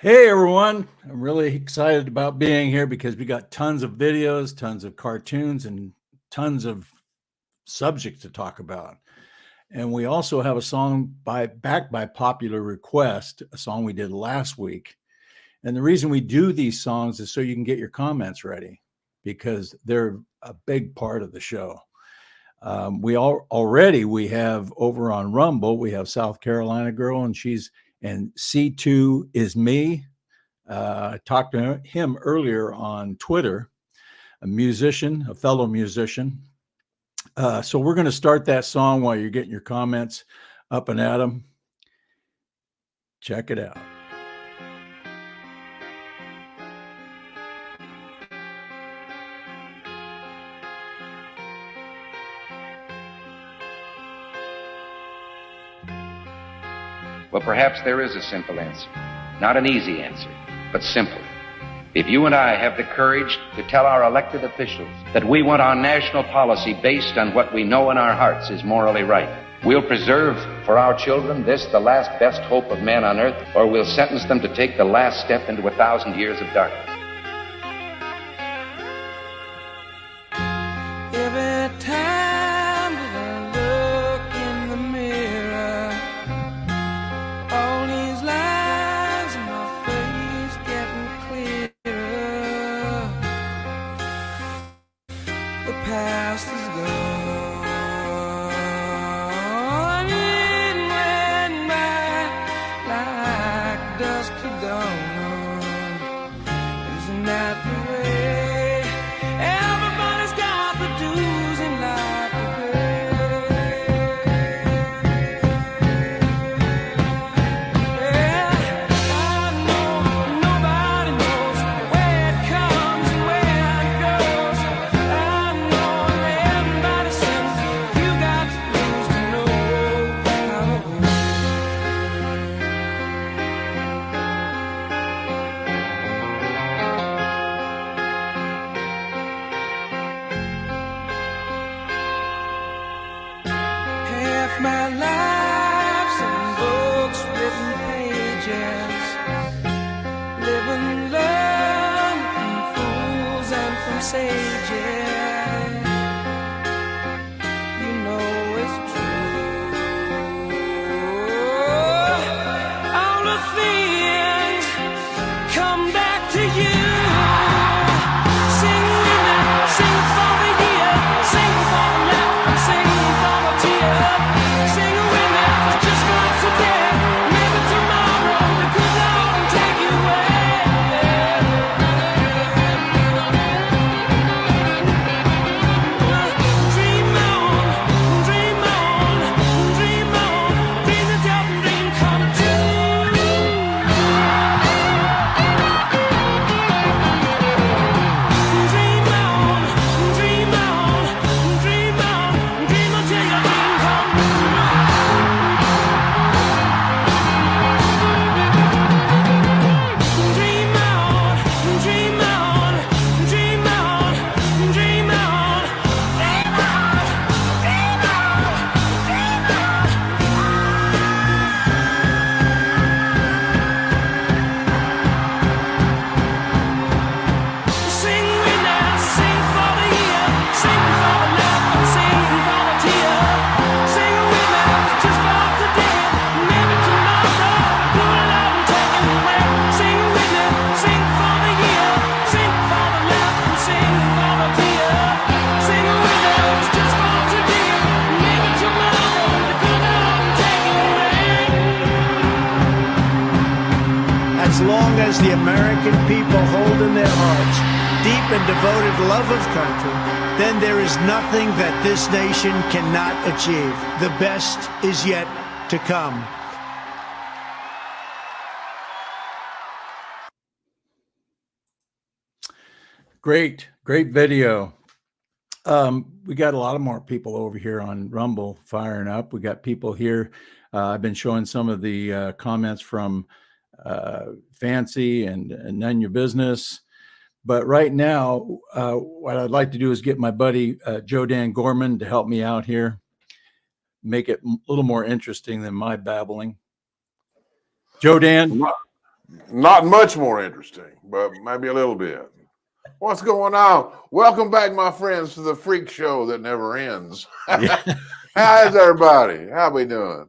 Hey everyone, I'm really excited about being here because we got tons of videos, tons of cartoons, and tons of subjects to talk about. And we also have a song backed by popular request, a song we did last week. And the reason we do these songs is so you can get your comments ready because they're a big part of the show. We have over on Rumble, we have South Carolina girl, and C2 is me. I talked to him earlier on Twitter, a fellow musician. So we're going to start that song while you're getting your comments up and at them. Check it out. Well, perhaps there is a simple answer. Not an easy answer, but simple. If you and I have the courage to tell our elected officials that we want our national policy based on what we know in our hearts is morally right, we'll preserve for our children this, the last best hope of man on earth, or we'll sentence them to take the last step into 1,000 years of darkness. Every time that I look in the mirror, all these lines in my face getting clearer. The past is gone, it went by like dusk to dawn. Isn't that the way? Everybody's got the dues in life to pay. Yeah, I know nobody knows where it comes and where it goes. I know everybody sings. You got to lose to know how to win. Half my life's in books, written pages, living, learn from fools and from sages. You know it's true. All the things come back to you. Sing with me, sing for the year, sing for the laughter, sing for the tear. Sing with me, just for today. Maybe tomorrow the good Lord will take you away. Dream on, dream on, dream on, dream the devil dream come true. Dream on, dream on, dream on, dream until your dream come true. Dream on, dream on, dream on, dream on, dream on, dream Sing with us, sing for the year, sing for the laughter, sing for the tear. Sing with us just for today, maybe tomorrow the good Lord will take you away. Sing with me, sing for the year, sing for the laughter, sing for the tear. Sing with us just for today, maybe tomorrow the good Lord will take you away. As long as the American people hold in their hearts deep and devoted love of country, then there is nothing that this nation cannot achieve. The best is yet to come. Great video. We got a lot of more people over here on Rumble firing up. We got people here. I've been showing some of the comments from Fancy and None Your Business. But right now, what I'd like to do is get my buddy Joe Dan Gorman to help me out here, make it a little more interesting than my babbling. Joe Dan. Not much more interesting, but maybe a little bit. What's going on? Welcome back, my friends, to the freak show that never ends. Yeah. How's everybody? How we doing?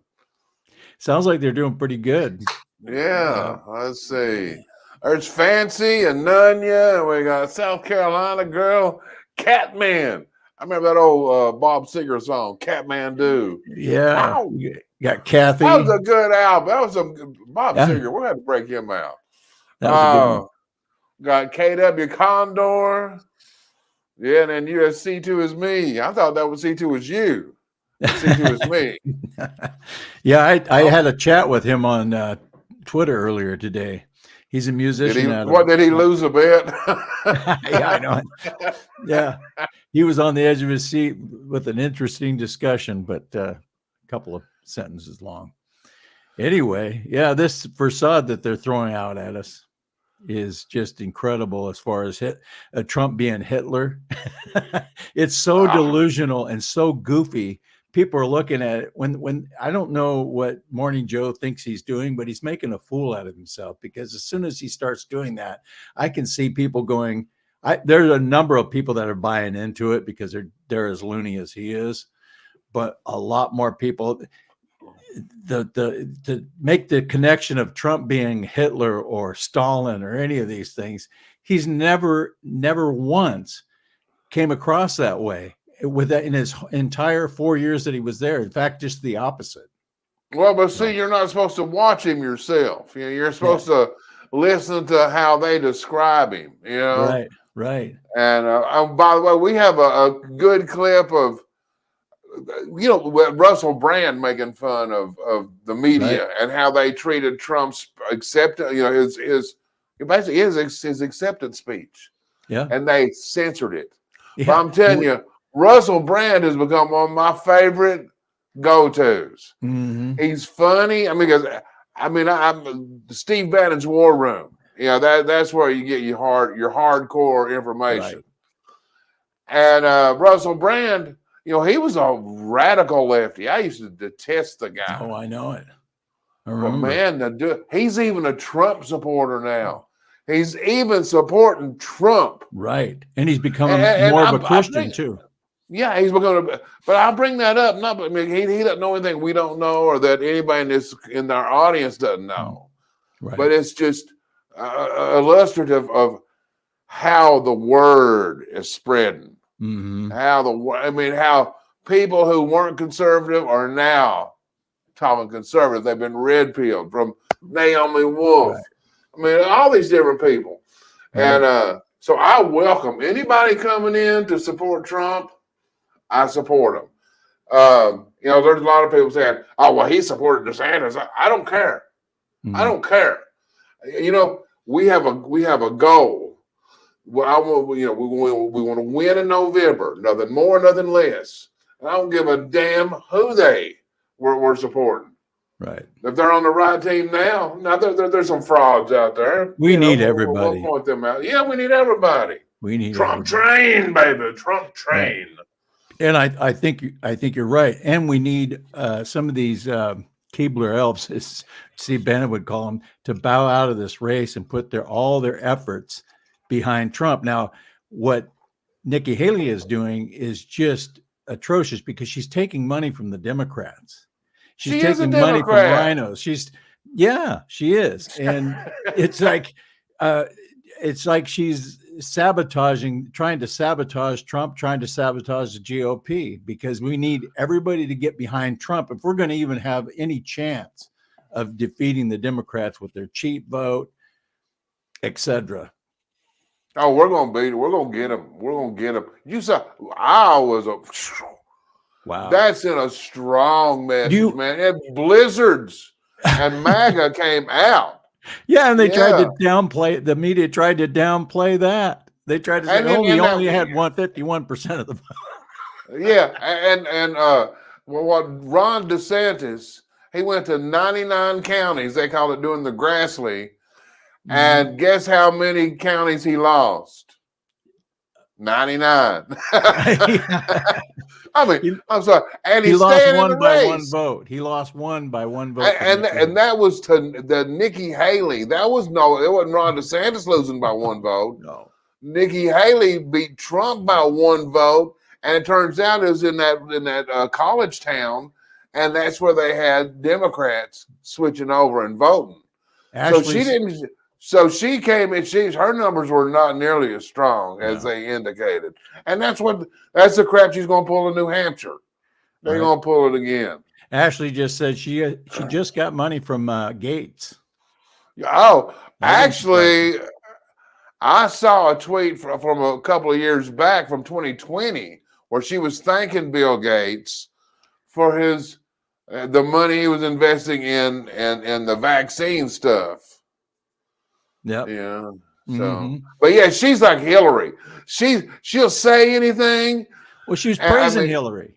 Sounds like they're doing pretty good. Yeah, let's see. There's Fancy and Nunya, and we got South Carolina girl, Catman. I remember that old Bob Seger song, Catman Do. Yeah. Ow! You got Kathy. That was a good album. That was some Bob Yeah. Seger. We're going to break him out. That was a good one. Got KW Condor. Yeah, and then C2 is me. I thought that was C2 was you. C2 is me. Yeah, I had a chat with him on Twitter earlier today. He's a musician. Did he lose a bet? Yeah, I know. Yeah, he was on the edge of his seat with an interesting discussion, but a couple of sentences long. Anyway, yeah, this facade that they're throwing out at us is just incredible as far as Trump being Hitler. It's so delusional and so goofy. People are looking at it when I don't know what Morning Joe thinks he's doing, but he's making a fool out of himself, because as soon as he starts doing that, I can see people going, there's a number of people that are buying into it because they're as loony as he is, but a lot more people, to make the connection of Trump being Hitler or Stalin or any of these things, he's never once came across that way with that in his entire 4 years that he was there. In fact, just the opposite. Well, but see, you're not supposed to watch him yourself. You're supposed to listen to how they describe him. Right. And by the way, we have a good clip of Russell Brand making fun of the media and how they treated Trump's acceptance. His acceptance speech. Yeah, and they censored it. Yeah. But I'm telling you, Russell Brand has become one of my favorite go-tos. Mm-hmm. He's funny. I'm Steve Bannon's War Room. That's where you get your hardcore information. Right. And Russell Brand, he was a radical lefty. I used to detest the guy. Oh, I know it. But man, he's even a Trump supporter now. He's even supporting Trump. Right. And he's becoming more of a Christian too. Yeah, he's becoming but I'll bring that up. He doesn't know anything we don't know, or that anybody in our audience doesn't know. Right. But it's just illustrative of how the word is spreading. Mm-hmm. How people who weren't conservative are now talking conservative. They've been red pilled, from Naomi Wolf. Right. All these different people. Right. And so I welcome anybody coming in to support Trump. I support him. There's a lot of people saying, "Oh, well, he supported DeSantis." I don't care. Mm-hmm. I don't care. We have a goal. Well, we want to win in November. Nothing more, nothing less. And I don't give a damn who we're supporting. Right. If they're on the right team now there's some frauds out there. We need everybody. We'll point them out. Yeah, we need everybody. We need Trump train, baby. Trump train. Right. And I think you're right. And we need some of these Keebler elves, as Steve Bannon would call them, to bow out of this race and put all their efforts behind Trump. Now, what Nikki Haley is doing is just atrocious, because she's taking money from the Democrats. She's taking money from rhinos. She is. And it's like she's trying to sabotage Trump, trying to sabotage the GOP, because we need everybody to get behind Trump if we're going to even have any chance of defeating the Democrats with their cheap vote, etc. Oh, we're going to beat it. We're going to get them. We're going to get them. You saw Iowa wow. That's in a strong message, man. It blizzards and MAGA came out. Yeah, and they tried to downplay. The media tried to downplay that. They tried to say, he only had 51% of the vote. Yeah, and what Ron DeSantis, he went to 99 counties. They call it doing the Grassley. And guess how many counties he lost? 99. Yeah. I mean, I'm sorry. And He he's lost staying in the one by one race. vote. He lost one by one vote. And that was to the Nikki Haley. That was it wasn't Ron DeSantis losing by one vote. No. Nikki Haley beat Trump by one vote, and it turns out it was in that college town, and that's where they had Democrats switching over and voting. Actually, so she didn't. So she came in. Her numbers were not nearly as strong as they indicated, and that's the crap she's going to pull in New Hampshire. They're going to pull it again. Ashley just said she just got money from Gates. Oh, actually, I saw a tweet from a couple of years back from 2020 where she was thanking Bill Gates for the money he was investing in the vaccine stuff. Yep. Yeah. So, but yeah, she's like Hillary. She'll say anything. Well, she was praising Hillary.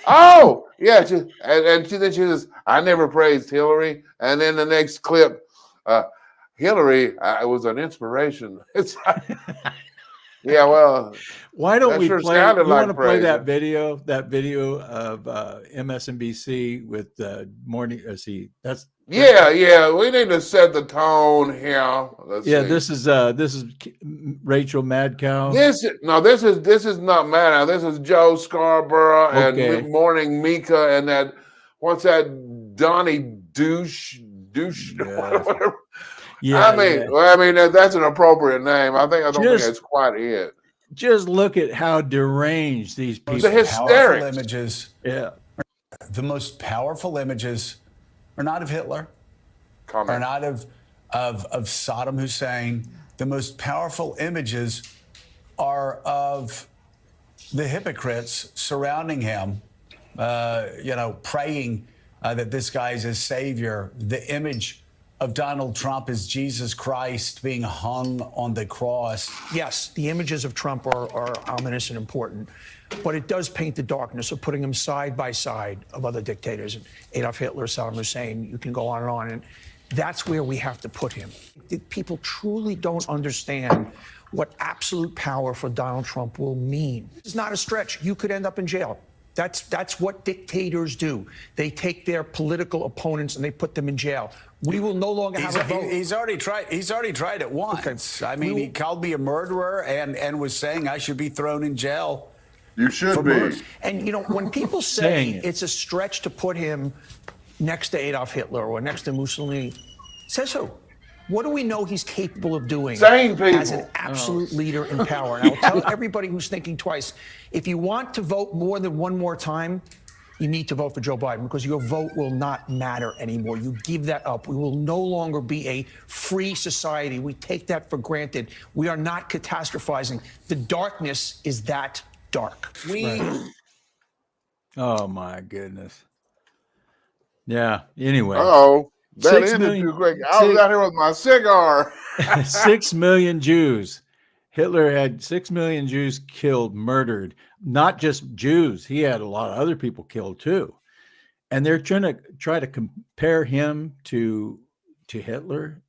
Oh, yeah. Then she says, I never praised Hillary. And then the next clip, Hillary was an inspiration. It's like, yeah, well. Why don't we sure play? You want to play that video? That video of MSNBC with morning. That's yeah. We need to set the tone here. Let's see. This is Rachel Madcow. This is not Madcow. This is Joe Scarborough and Morning Mika and that. What's that? Donnie douche. Yeah. I mean that's an appropriate name. I don't think that's quite it. Just look at how deranged these people. The hysterics. Images. Yeah. The most powerful images are not of Hitler, are not of Saddam Hussein. The most powerful images are of the hypocrites surrounding him, praying that this guy is his savior. The image of Donald Trump as Jesus Christ being hung on the cross. Yes, the images of Trump are ominous and important, but it does paint the darkness of putting him side by side of other dictators, Adolf Hitler, Saddam Hussein, you can go on and on. And that's where we have to put him. People truly don't understand what absolute power for Donald Trump will mean. It's not a stretch. You could end up in jail. That's what dictators do. They take their political opponents and they put them in jail. We will no longer have a vote. He's already tried it once. Okay. I mean, he called me a murderer and was saying I should be thrown in jail. You should be. And when people say it's a stretch to put him next to Adolf Hitler or next to Mussolini, says who? What do we know he's capable of doing as an absolute leader in power? And I'll tell everybody who's thinking twice, if you want to vote more than one more time, you need to vote for Joe Biden because your vote will not matter anymore. You give that up. We will no longer be a free society. We take that for granted. We are not catastrophizing. The darkness is that dark. Oh, my goodness. Yeah. Anyway. Uh-oh. That ended too quick. I was out here with my cigar. 6 million Jews. Hitler had 6 million Jews killed, murdered. Not just Jews. He had a lot of other people killed too. And they're try to compare him to Hitler.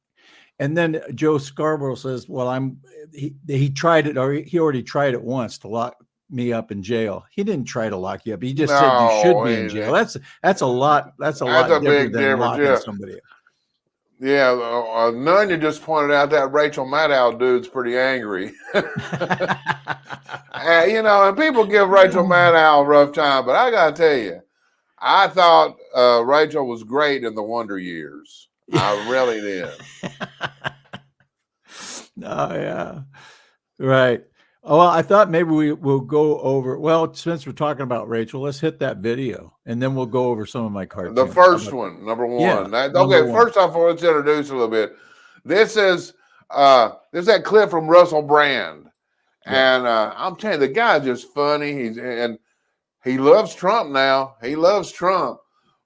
And then Joe Scarborough says, well, he tried it, or he already tried it once to lock me up in jail. He didn't try to lock you up. He just said you should be in jail. That's a lot. That's a lot different than locking somebody up. Yeah, Nunya just pointed out that Rachel Maddow dude's pretty angry. And people give Rachel Maddow a rough time, but I gotta tell you, I thought Rachel was great in the Wonder Years. I really did. Oh yeah, right. Oh, well, I thought maybe we will go over. Well, since we're talking about Rachel, let's hit that video, and then we'll go over some of my cartoons. The first one, number one. Yeah, First off, let's introduce a little bit. This is that clip from Russell Brand, and I'm telling you, the guy's just funny. He loves Trump now. He loves Trump,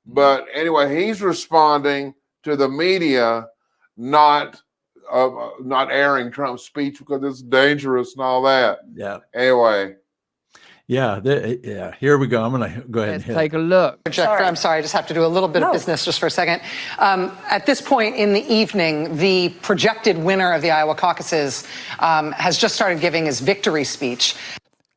but anyway, he's responding to the media not airing Trump's speech because it's dangerous and all that. Yeah. Anyway. Yeah. Here we go. I'm going to go ahead and hit. Take a look. I'm sorry, I just have to do a little bit of business just for a second. At this point in the evening, the projected winner of the Iowa caucuses has just started giving his victory speech.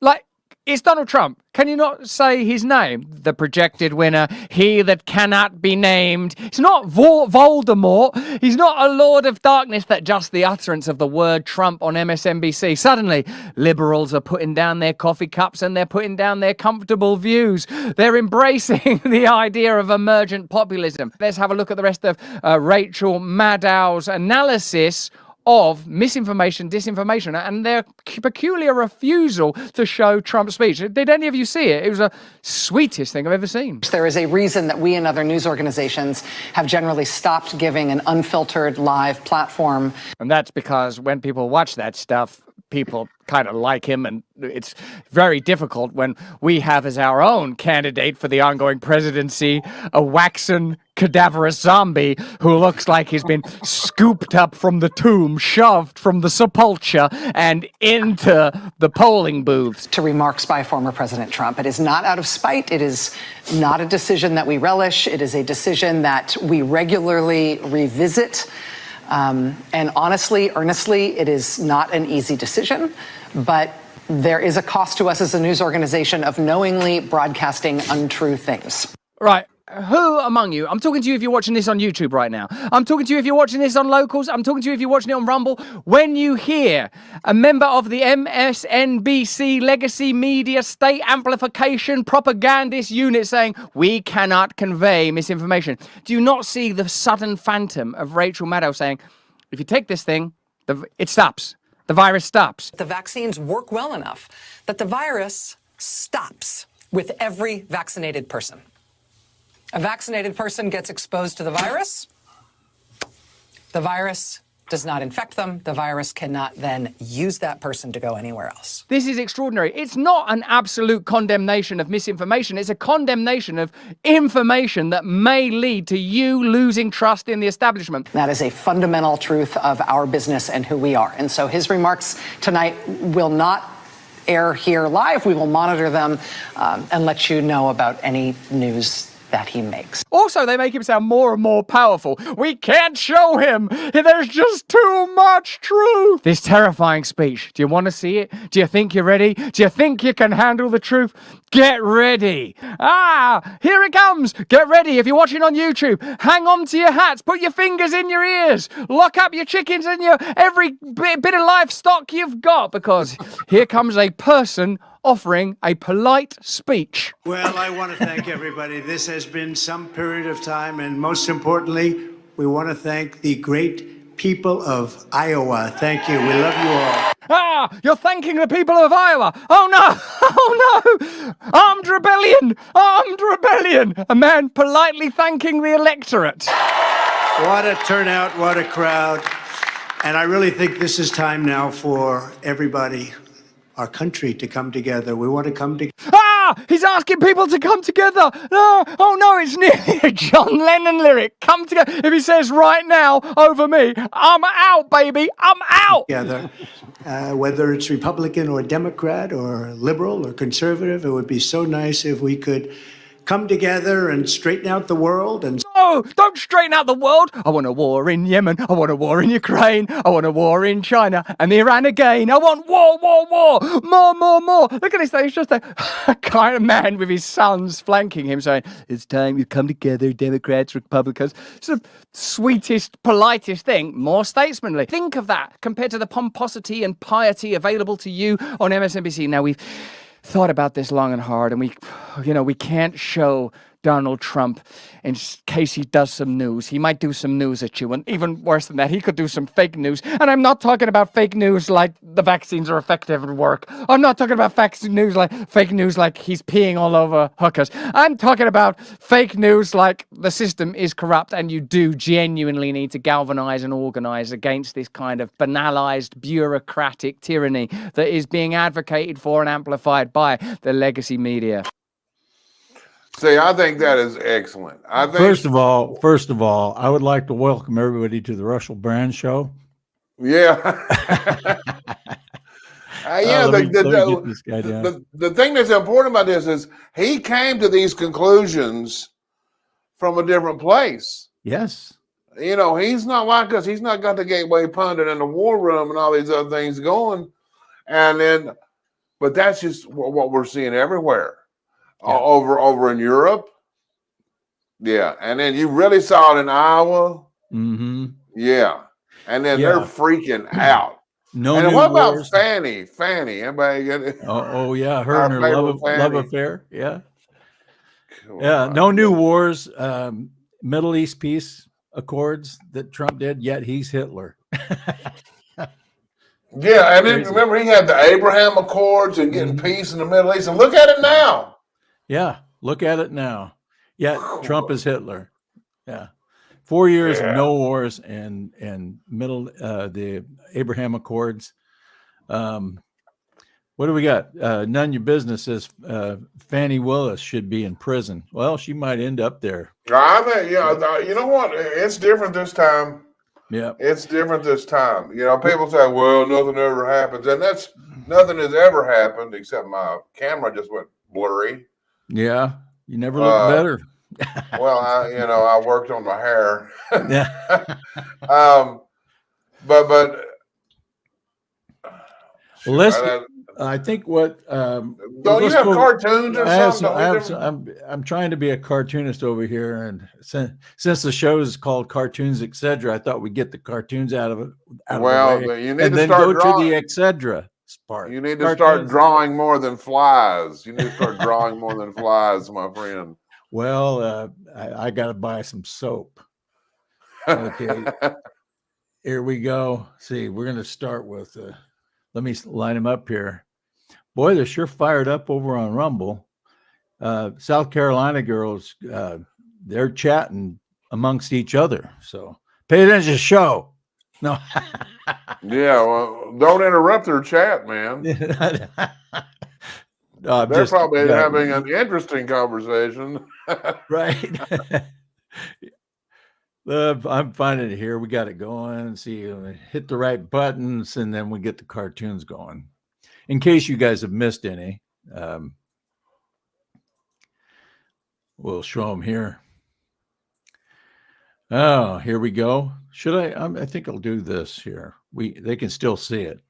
Like, it's Donald Trump. Can you not say his name? The projected winner, he that cannot be named. It's not Voldemort. He's not a Lord of Darkness that just the utterance of the word Trump on MSNBC. Suddenly, liberals are putting down their coffee cups and they're putting down their comfortable views. They're embracing the idea of emergent populism. Let's have a look at the rest of Rachel Maddow's analysis of misinformation, disinformation, and their peculiar refusal to show Trump's speech. Did any of you see it? It was the sweetest thing I've ever seen. There is a reason that we and other news organizations have generally stopped giving an unfiltered live platform. And that's because when people watch that stuff, people kind of like him, and it's very difficult when we have as our own candidate for the ongoing presidency a waxen, cadaverous zombie who looks like he's been scooped up from the tomb, shoved from the sepulcher, and into the polling booths. To remarks by former President Trump. It is not out of spite. It is not a decision that we relish. It is a decision that we regularly revisit. And honestly, earnestly, it is not an easy decision, but there is a cost to us as a news organization of knowingly broadcasting untrue things. Right. Who among you, I'm talking to you if you're watching this on YouTube right now. I'm talking to you if you're watching this on Locals. I'm talking to you if you're watching it on Rumble. When you hear a member of the MSNBC legacy media state amplification propagandist unit saying, we cannot convey misinformation, do you not see the sudden phantom of Rachel Maddow saying, if you take this thing, it stops. The virus stops. The vaccines work well enough that the virus stops with every vaccinated person. A vaccinated person gets exposed to the virus does not infect them. The virus cannot then use that person to go anywhere else. This is extraordinary. It's not an absolute condemnation of misinformation. It's a condemnation of information that may lead to you losing trust in the establishment. That is a fundamental truth of our business and who we are. And so his remarks tonight will not air here live. We will monitor them and let you know about any news that he makes. Also, they make him sound more and more powerful. We can't show him. There's just too much truth. This terrifying speech. Do you want to see it? Do you think you're ready? Do you think you can handle the truth? Get ready. Here it comes. Get ready. If you're watching on YouTube, hang on to your hats. Put your fingers in your ears. Lock up your chickens and your every bit of livestock you've got, because here comes a person offering a polite speech. Well, I want to thank everybody. This has been some period of time, and most importantly, we want to thank the great people of Iowa. Thank you. We love you all. You're thanking the people of Iowa. Oh no! Oh no! Armed rebellion! Armed rebellion! A man politely thanking the electorate. What a turnout, what a crowd. And I really think this is time now for everybody, our country, to come together. We want to come together. He's asking people to come together. No, oh no, it's nearly a John Lennon lyric. Come together. If he says right now over me, I'm out, baby. I'm out. Together. Whether it's Republican or Democrat or liberal or conservative, it would be so nice if we could come together and straighten out the world. And no, don't straighten out the world. I want a war in Yemen. I want a war in Ukraine. I want a war in China and Iran again. I want war, war, war. More, more, more. Look at this thing. It's just a kind of man with his sons flanking him saying, it's time to come together, Democrats, Republicans. It's the sweetest, politest thing, more statesmanly. Think of that compared to the pomposity and piety available to you on MSNBC. Now, we've thought about this long and hard, and we can't show Donald Trump in case he does some news. He might do some news at you, and even worse than that, he could do some fake news. And I'm not talking about fake news like the vaccines are effective and work. I'm not talking about fake news like he's peeing all over hookers. I'm talking about fake news like the system is corrupt, and you do genuinely need to galvanize and organize against this kind of banalized bureaucratic tyranny that is being advocated for and amplified by the legacy media. See, I think that is excellent. First of all, I would like to welcome everybody to the Russell Brand Show. Yeah. get this guy down. The thing that's important about this is he came to these conclusions from a different place. Yes. You know, he's not like us. He's not got the Gateway Pundit and the War Room and all these other things going. And then, but that's just what we're seeing everywhere. Over in Europe. Yeah. And then you really saw it in Iowa. Mm-hmm. Yeah. And then they're freaking out. No. And new what wars. about Fanny? Anybody get it? Oh yeah, her and her love affair. Yeah. Yeah. No new wars. Middle East peace accords that Trump did. Yet he's Hitler. Yeah, and then remember he had the Abraham Accords and getting peace in the Middle East. And look at it now. Yeah, look at it now. Yeah, Trump is Hitler. Yeah. 4 years of no wars and the Abraham Accords. What do we got? None your business says Fannie Willis should be in prison. Well, she might end up there. I think, you know what? It's different this time. Yeah, it's different this time. You know, people say, "Well, nothing ever happens," and that's nothing has ever happened except my camera just went blurry. Yeah, you never look better. Well, I worked on my hair. Yeah. But listen, I think what don't you have cartoons or something? I'm trying to be a cartoonist over here, and since the show is called Cartoons Etc, I thought we'd get the cartoons out of the way, you need and to then start go drawing. to the Etc part. You need to start drawing more than flies. You need to start drawing more than flies, my friend. Well, I got to buy some soap. Okay, here we go. See, we're going to start with. Let me line them up here. Boy, they're sure fired up over on Rumble. South Carolina girls, they're chatting amongst each other. So pay attention to the show. No. Yeah, well, don't interrupt their chat, man. They're probably having an interesting conversation. Right. I'm finding it here. We got it going. See, hit the right buttons, and then we get the cartoons going. In case you guys have missed any, we'll show them here. Oh, here we go. Should I think I'll do this here. They can still see it.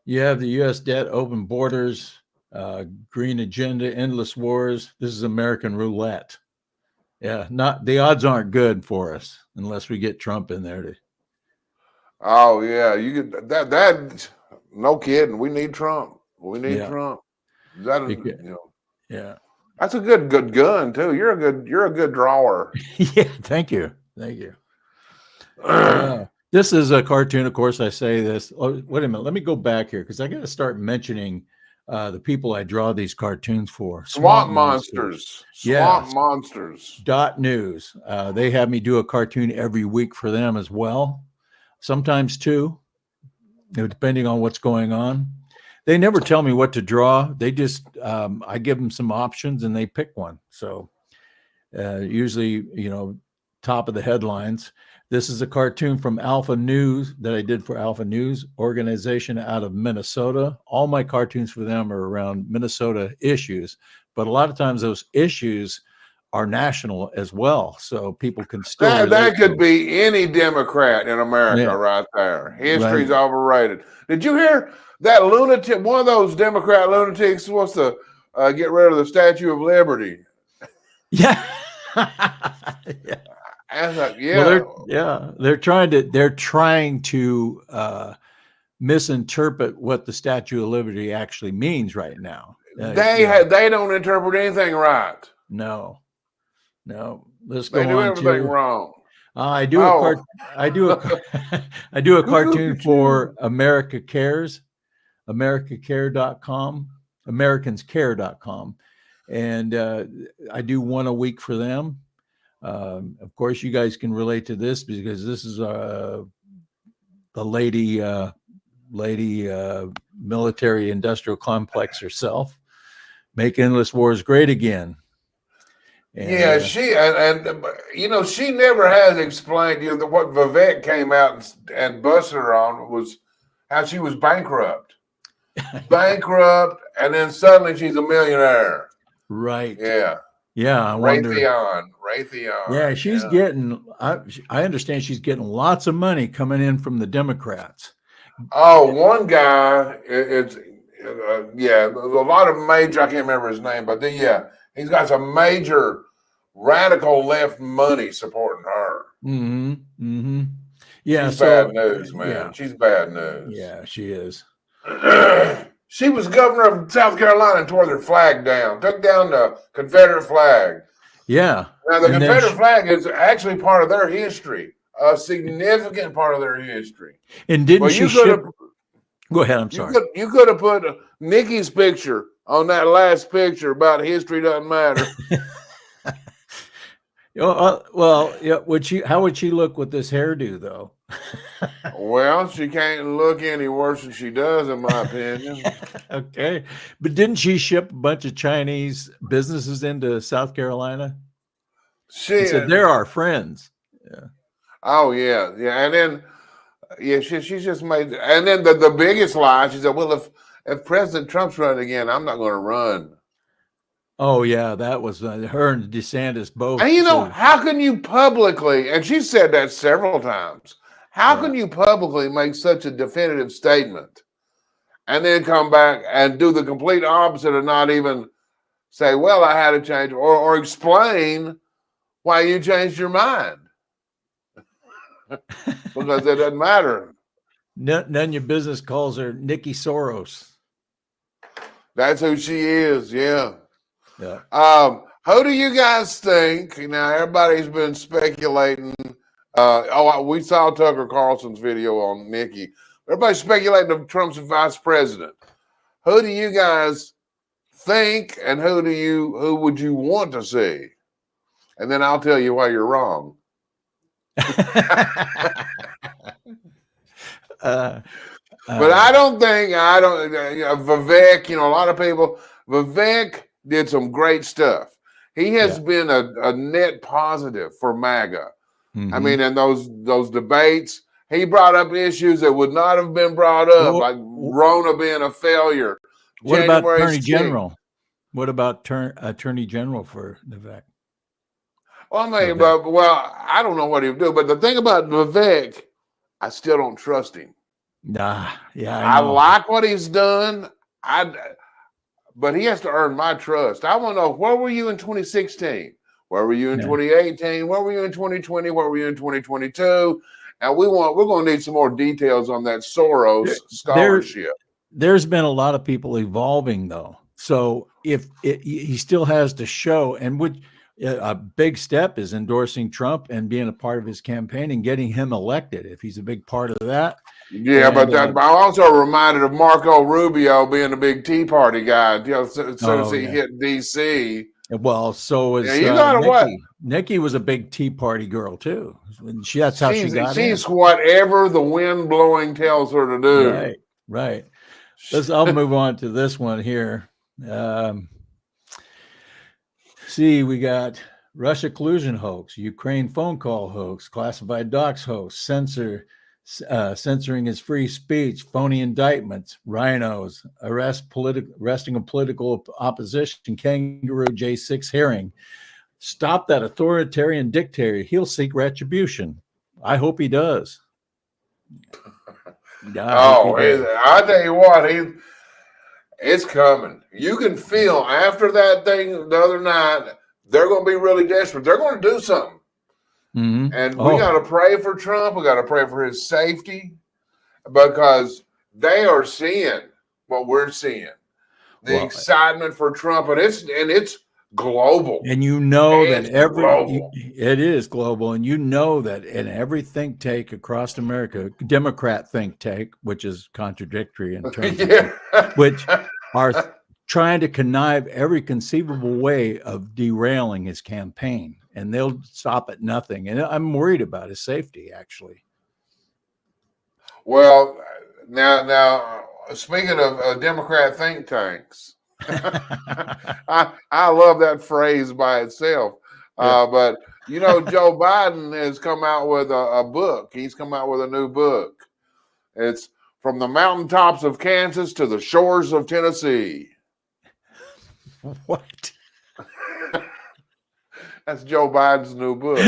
You have the U.S. debt, open borders, green agenda, endless wars. This is American roulette. Yeah, the odds aren't good for us unless we get Trump in there. Oh yeah, you get that. No kidding. We need Trump. We need Trump. Yeah. That's a good gun too. You're a good drawer. Yeah, thank you. This is a cartoon. Of course, I say this. Oh, wait a minute. Let me go back here because I got to start mentioning the people I draw these cartoons for. Swamp Monsters. Yeah. Swamp Monsters. .news. They have me do a cartoon every week for them as well. Sometimes two, depending on what's going on. They never tell me what to draw. They just, I give them some options and they pick one. So usually, top of the headlines. This is a cartoon from Alpha News that I did for Alpha News organization out of Minnesota. All my cartoons for them are around Minnesota issues, but a lot of times those issues are national as well. So people can still. That could be any Democrat in America right there. History's overrated. Did you hear that lunatic, one of those Democrat lunatics wants to get rid of the Statue of Liberty? Yeah. Well, they're trying to misinterpret what the Statue of Liberty actually means right now. They don't interpret anything right. No. Let's go. They do everything wrong. I do a cartoon for America Cares, AmericaCare.com, AmericansCare.com, and I do one a week for them. Of course, you guys can relate to this because this is the lady military industrial complex herself. Make endless wars great again. And, she never has explained. What Vivek came out and busted her on was how she was bankrupt. bankrupt, and then suddenly she's a millionaire. Right. Yeah. Yeah. I wonder. Raytheon. Yeah, she's getting. I understand she's getting lots of money coming in from the Democrats. Oh, one guy. Yeah, a lot of major. I can't remember his name, but he's got some major radical left money supporting her. Mm-hmm. Mm-hmm. Yeah, she's bad news, man. Yeah. She's bad news. Yeah, she is. She was governor of South Carolina and tore their flag down, took down the Confederate flag. Yeah. Now, the Confederate flag is actually part of their history, a significant part of their history. And didn't she Go ahead, I'm sorry. You could have put Nikki's picture on that last picture about history doesn't matter. Well, yeah. How would she look with this hairdo, though? Well, she can't look any worse than she does, in my opinion. Okay, but didn't she ship a bunch of Chinese businesses into South Carolina? She said they're our friends. Yeah. Oh yeah, and then she's just made. And then the biggest lie, she said, "Well, if President Trump's running again, I'm not going to run." Oh yeah, that was her and DeSantis both. And how can you publicly? And she said that several times. How can you publicly make such a definitive statement and then come back and do the complete opposite of not even say, "Well, I had to change," or explain why you changed your mind? Because it doesn't matter. None of your business calls her Nikki Soros. That's who she is. Yeah. Yeah. Who do you guys think? Now, everybody's been speculating. We saw Tucker Carlson's video on Nikki. Everybody's speculating of Trump's vice president. Who do you guys think, and who would you want to see? And then I'll tell you why you're wrong. But I don't think Vivek. A lot of people. Vivek did some great stuff. He has been a net positive for MAGA. Mm-hmm. I mean, in those debates, he brought up issues that would not have been brought up, like Rona being a failure. What about Attorney General? What about Attorney General for Vivek? Well, I mean, I don't know what he'll do, but the thing about Vivek, I still don't trust him. Nah, yeah, I like what he's done. But he has to earn my trust. I want to know, where were you in 2016? Where were you in 2018? Where were you in 2020? Where were you in 2022? And we're going to need some more details on that Soros scholarship. There's been a lot of people evolving, though. So he still has to show, and a big step is endorsing Trump and being a part of his campaign and getting him elected. If he's a big part of that. Yeah, but I'm also reminded of Marco Rubio being a big Tea Party guy. As soon as he hit D.C. Well, so was Nikki. Nikki was a big Tea Party girl too. That's how she got in. She's whatever the wind blowing tells her to do. Right. I'll move on to this one here. We got Russia collusion hoax, Ukraine phone call hoax, classified docs hoax, censoring his free speech, phony indictments, rhinos, arresting of political opposition, kangaroo J6 hearing. Stop that authoritarian dictator. He'll seek retribution. I hope he does. I tell you what, it's coming. You can feel after that thing the other night, they're going to be really desperate. They're going to do something. Mm-hmm. And we got to pray for Trump. We got to pray for his safety, because they are seeing what we're seeing. The excitement for Trump, and it's global. And it is global. And you know that in every think tank across America, Democrat think tank, which is contradictory in terms of which are trying to connive every conceivable way of derailing his campaign. And they'll stop at nothing. And I'm worried about his safety, actually. Well, now speaking of Democrat think tanks, I love that phrase by itself. But, Joe Biden has come out with a book. He's come out with a new book. It's from the mountaintops of Kansas to the shores of Tennessee. What? That's Joe Biden's new book.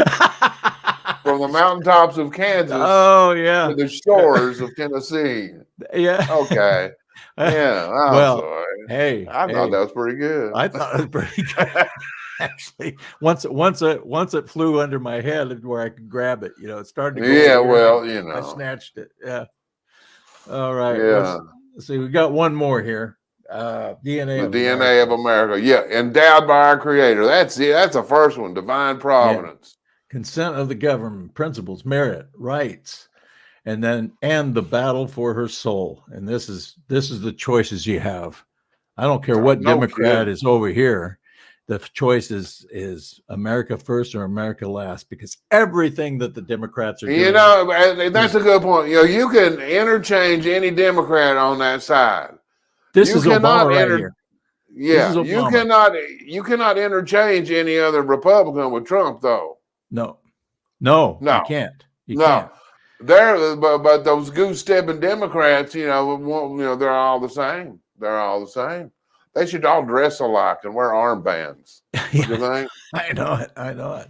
From the mountaintops of Kansas to the shores of Tennessee. Yeah. Okay. Yeah. Well, sorry. hey, I thought that was pretty good. I thought it was pretty good. Actually, once it flew under my head where I could grab it, it started to go. Yeah, well, I snatched it. Yeah. All right. Yeah. Let's see. We got one more here. DNA. The DNA of America. Yeah, endowed by our Creator. That's it. That's the first one. Divine providence. Yeah. Consent of the government, principles, merit, rights, and the battle for her soul. And this is the choices you have. I don't care what Democrat is over here. The choice is America first or America last, because everything that the Democrats are doing. And that's a good point. You can interchange any Democrat on that side. This is Obama right here. Yeah, you cannot interchange any other Republican with Trump, though. No, you can't. Can't. But those goose-stepping Democrats, they're all the same. They're all the same. They should all dress alike and wear armbands. You think? I know it.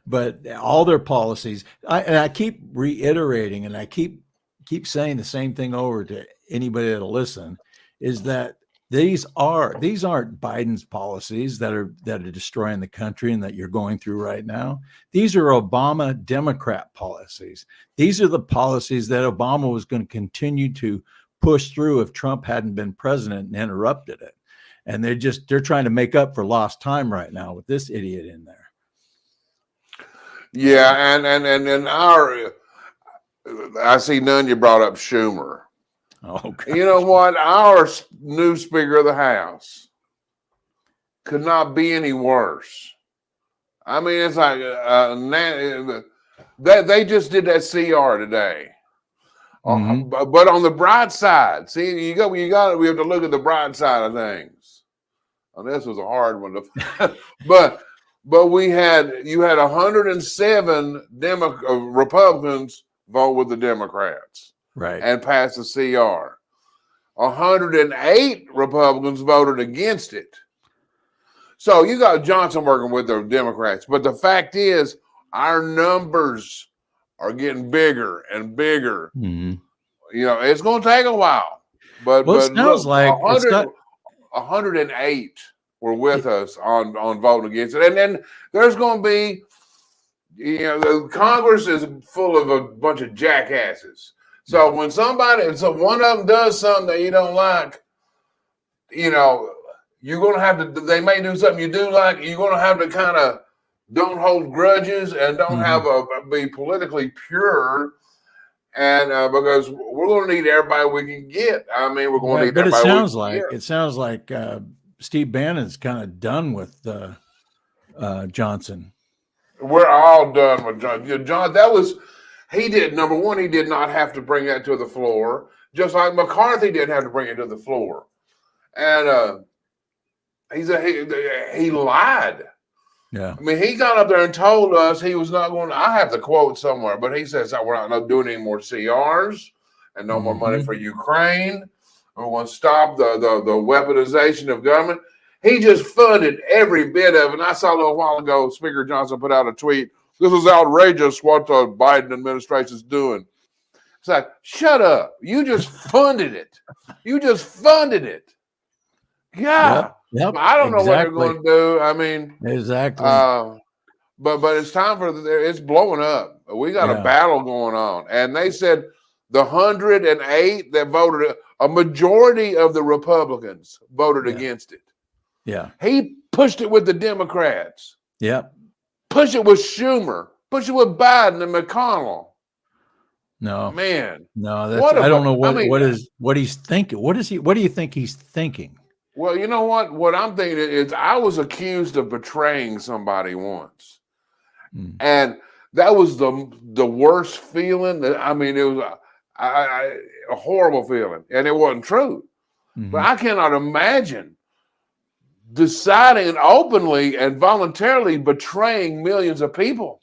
But all their policies, I keep reiterating, and I keep saying the same thing over to anybody that'll listen, is that these aren't Biden's policies that are destroying the country and that you're going through right now. These are Obama Democrat policies. These are the policies that Obama was going to continue to push through if Trump hadn't been president and interrupted it. And they're trying to make up for lost time right now with this idiot in there. Yeah, and I see none. You brought up Schumer. Oh, gosh. You know what? Our new Speaker of the House could not be any worse. I mean, it's like they just did that CR today. Mm-hmm. But on the bright side, see, we have to look at the bright side of things. And this was a hard one to, but you had 107 Republicans vote with the Democrats. Right. And pass the CR. 108 Republicans voted against it. So you got Johnson working with the Democrats. But the fact is, our numbers are getting bigger and bigger. Mm-hmm. It's going to take a while. But it sounds like 108 were with us on voting against it. And then there's going to be, the Congress is full of a bunch of jackasses. So when one of them does something that you don't like, you're going to have to, they may do something you do like, you're going to have to kind of don't hold grudges and don't be politically pure. And because we're going to need everybody we can get. I mean, we're going to need everybody. But it sounds like Steve Bannon's kind of done with Johnson. We're all done with John. He did not have to bring that to the floor, just like McCarthy didn't have to bring it to the floor. And he lied. Yeah. I mean, he got up there and told us he was not going to, I have the quote somewhere, but he says that we're not doing any more CRs and no more money for Ukraine. We're going to stop the weaponization of government. He just funded every bit of it. And I saw a little while ago, Speaker Johnson put out a tweet. This is outrageous what the Biden administration is doing. It's like, shut up. You just funded it. Yeah. Yep, I don't know what they're going to do. I mean, exactly. But it's time it's blowing up. We got a battle going on. And they said the 108 that voted, a majority of the Republicans voted against it. Yeah. He pushed it with the Democrats. Yep. Push it with Schumer. Push it with Biden and McConnell. No, man. No, I don't know what he's thinking. What do you think he's thinking? Well, you know what? What I'm thinking is I was accused of betraying somebody once. And that was the worst feeling. It was a horrible feeling. And it wasn't true. Mm-hmm. But I cannot imagine deciding openly and voluntarily betraying millions of people.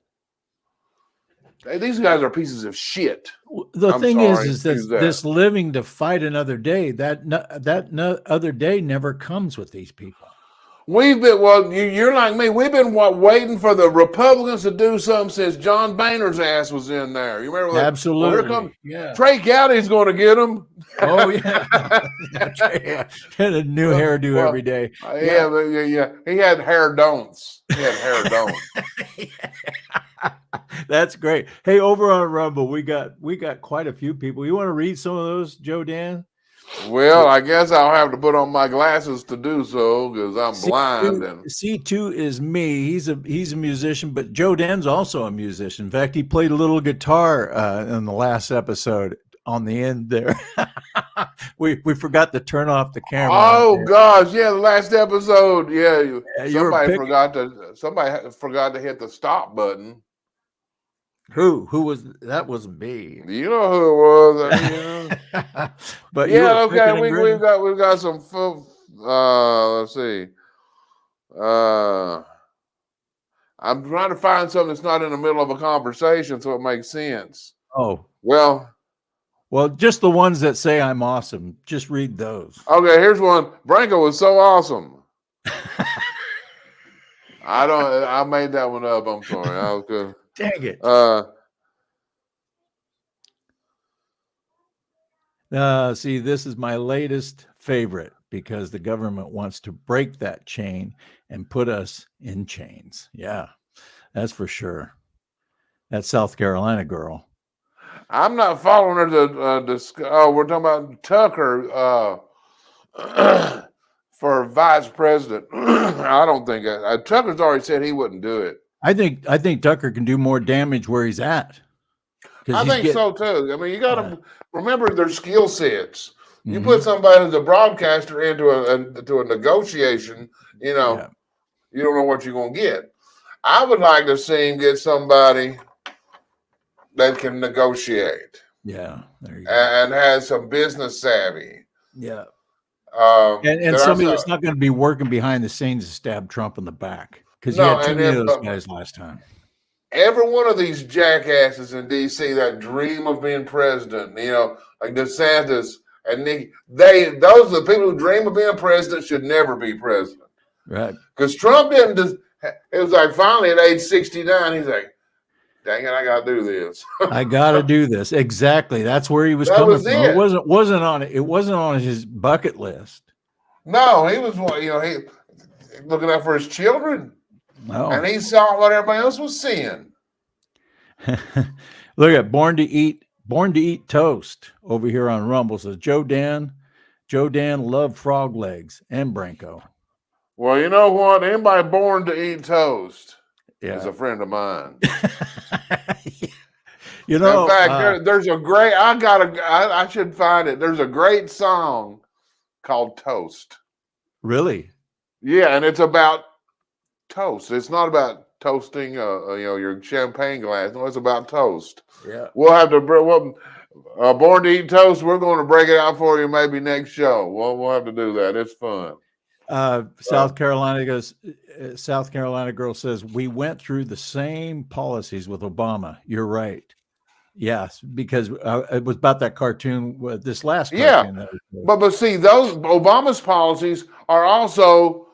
These guys are pieces of shit. The thing is that this living to fight another day, that other day never comes with these people. We've been, you're like me. We've been waiting for the Republicans to do something since John Boehner's ass was in there. You remember that? Absolutely. Trey Gowdy's going to get him. Oh, yeah. Had a new hairdo every day. Yeah. He had hair don'ts. That's great. Hey, over on Rumble, we got quite a few people. You want to read some of those, Joe Dan? Well, I guess I'll have to put on my glasses to do so because I'm blind. And C2 is me. He's a musician, but Joe Dan's also a musician. In fact, he played a little guitar in the last episode on the end there. we forgot to turn off the camera. Oh gosh, yeah, the last episode. Yeah, somebody forgot to hit the stop button. Who was that? Wasn't me. You know who it was. But yeah, okay. We've got some. Let's see. I'm trying to find something that's not in the middle of a conversation, so it makes sense. Oh well, just the ones that say I'm awesome. Just read those. Okay, here's one. Branco was so awesome. I made that one up. I'm sorry. I was good. Dang it. See, this is my latest favorite because the government wants to break that chain and put us in chains. Yeah, that's for sure. That South Carolina girl. I'm not following her to we're talking about Tucker for vice president. I don't think Tucker's already said he wouldn't do it. I think Tucker can do more damage where he's at. I think so too. I mean, you got to remember their skill sets. You put somebody as a broadcaster into a negotiation, you don't know what you're going to get. I would like to see him get somebody that can negotiate. Yeah, there you go. And has some business savvy. Yeah. And somebody that's not going to be working behind the scenes to stab Trump in the back. Because you had too many of those guys last time. Every one of these jackasses in D.C. that dream of being president, like DeSantis and Nikki, those are the people who dream of being president should never be president. Right. Because Trump didn't it was like finally at age 69, he's like, dang it, I got to do this. I got to do this. Exactly. That's where he was coming from. It wasn't on his bucket list. No, he was he looking out for his children. No. And he saw what everybody else was seeing. Look at Born to Eat Toast over here on Rumble. Says Joe Dan loved frog legs and Branco. Well, you know what? Anybody born to eat toast is a friend of mine. In fact, there's a great. I should find it. There's a great song called Toast. Really? Yeah, and it's about toast. It's not about toasting, your champagne glass. No, it's about toast. Yeah. We'll have to. Born to Eat Toast. We're going to break it out for you maybe next show. We'll have to do that. It's fun. South Carolina girl says we went through the same policies with Obama. You're right. Yes, because it was about that cartoon. This last cartoon. Yeah, but see, those Obama's policies are also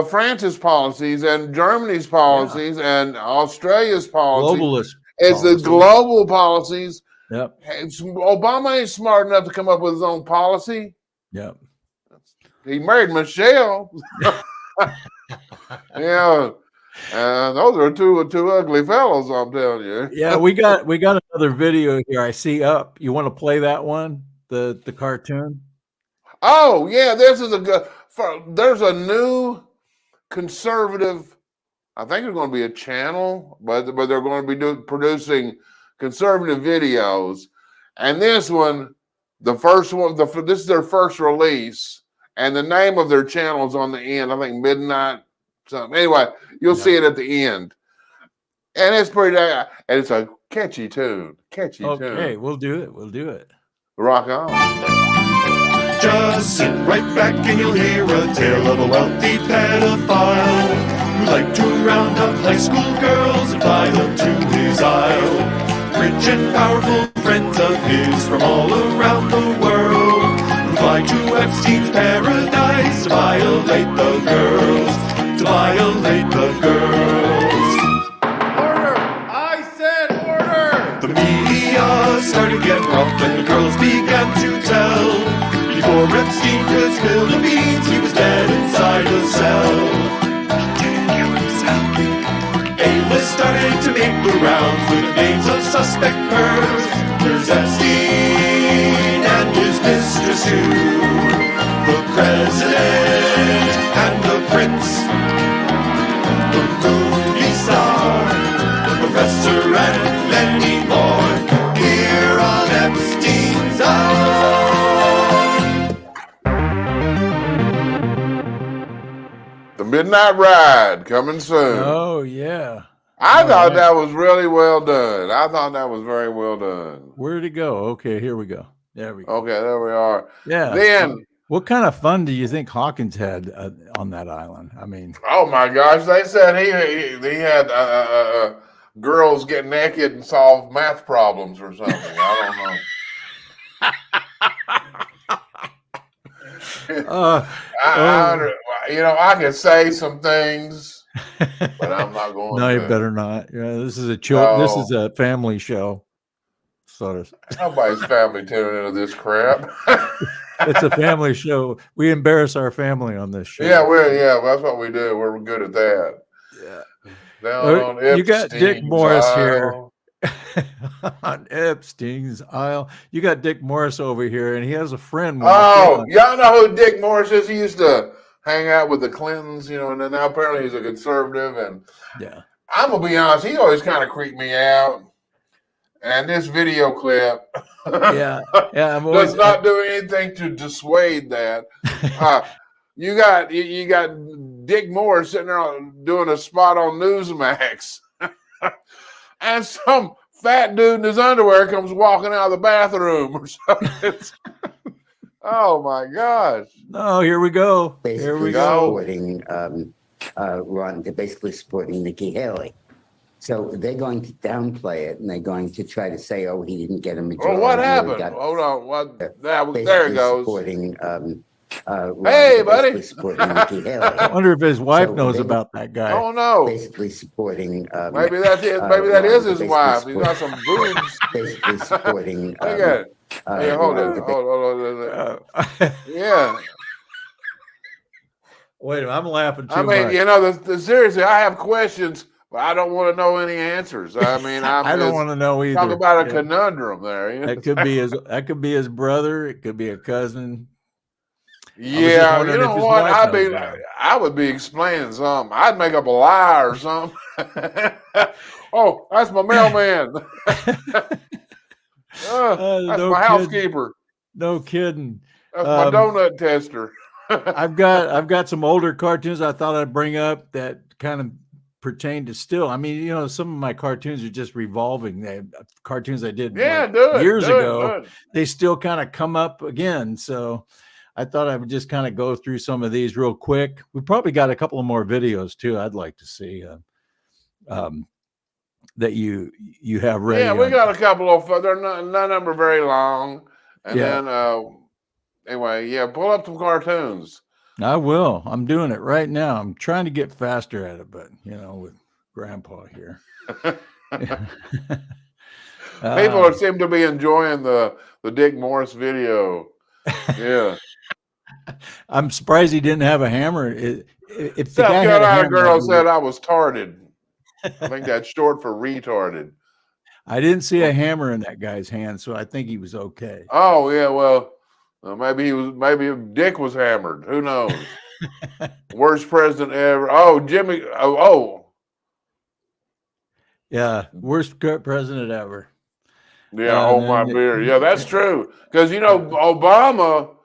France's policies and Germany's policies and Australia's policies. Globalist. It's the global policies. Yep. Obama ain't smart enough to come up with his own policy. Yep. He married Michelle. Yeah. And those are two ugly fellows, I'm telling you. Yeah, we got another video here. I see up. You want to play that one? The cartoon? Oh, yeah, there's a new conservative, I think it's going to be a channel, but they're going to be producing conservative videos. And this one, the first one, this is their first release. And the name of their channel is on the end. I think Midnight something. Anyway, you'll see it at the end. And it's pretty, and it's a catchy tune. Okay, we'll do it. Rock on. Just sit right back and you'll hear a tale of a wealthy pedophile. who liked to round up high school girls and fly them to his isle. Rich and powerful friends of his from all around the world who fly to Epstein's paradise to violate the girls, to violate the girls. Order! I said order! The media started to get rough and the girls began to tell. Before Epstein could spill the beans, he was dead inside a cell. A-list started to make the rounds with the names of suspect pearls. There's Epstein and his mistress too, the president and the prince, the movie star, the professor and many more, here on Epstein's Island. The Midnight Ride coming soon. Oh, yeah. I thought that was really well done. I thought that was very well done. Where'd it go? Okay, here we go. There we go. Okay, there we are. Yeah. Then, what kind of fun do you think Hawkins had on that island? I mean, oh my gosh, they said he had girls get naked and solve math problems or something. I don't know. I can say some things, but I'm not going no, to. you better not. Yeah, this is this is a family show. Sort of. Nobody's family tuning into this crap. It's a family show. We embarrass our family on this show. Yeah, that's what we do. We're good at that. Yeah. Down on you got Dick Epstein's Morris Isle. here on Epstein's Isle. You got Dick Morris over here, and he has a friend. Oh, y'all know who Dick Morris is? He used to hang out with the Clintons, and then now apparently he's a conservative. And yeah, I'm gonna be honest, he always kind of creeped me out. And this video clip, does not do anything to dissuade that. You got Dick Morris sitting there doing a spot on Newsmax, and some fat dude in his underwear comes walking out of the bathroom or something. Oh my gosh! Oh, here we go. Here we go. Supporting they're basically supporting Nikki Haley. So they're going to downplay it, and they're going to try to say, "Oh, he didn't get a majority." Well, what happened? Hold on. What? There it goes. Supporting, hey, buddy. Supporting Nikki Haley. I wonder if his wife knows about that guy. Oh no. Basically supporting. Maybe that's it. Maybe that is his wife. He's got some boobs. Basically supporting. Look at it. Hey, hold on. Yeah. Wait a minute, I'm laughing too much. I mean, seriously, I have questions. But I don't want to know any answers. I mean, I don't want to know either. Talk about a conundrum there. That could be his brother. It could be a cousin. Yeah, you know what? I would be explaining something. I'd make up a lie or something. Oh, that's my mailman. That's my housekeeper. No kidding. That's my donut tester. I've got some older cartoons I thought I'd bring up that kind of pertain to still. I mean, some of my cartoons are just revolving. Cartoons I did years ago. They still kind of come up again. So I thought I would just kind of go through some of these real quick. We probably got a couple of more videos too. I'd like to see that you have ready. Yeah, we got a couple of. They're none of them are very long. And then anyway, pull up some cartoons. I will. I'm doing it right now. I'm trying to get faster at it, but with Grandpa here. People seem to be enjoying the Dick Morris video. Yeah. I'm surprised he didn't have a hammer. If the South guy Carolina had a hammer, girl said I was tarded. I think that's short for retarded. I didn't see a hammer in that guy's hand, so I think he was okay. Oh yeah, well. Maybe Dick was hammered. Who knows? Worst president ever. Oh, Jimmy. Oh. Yeah, worst president ever. Yeah, hold my beer. Yeah, that's true. Because Obama,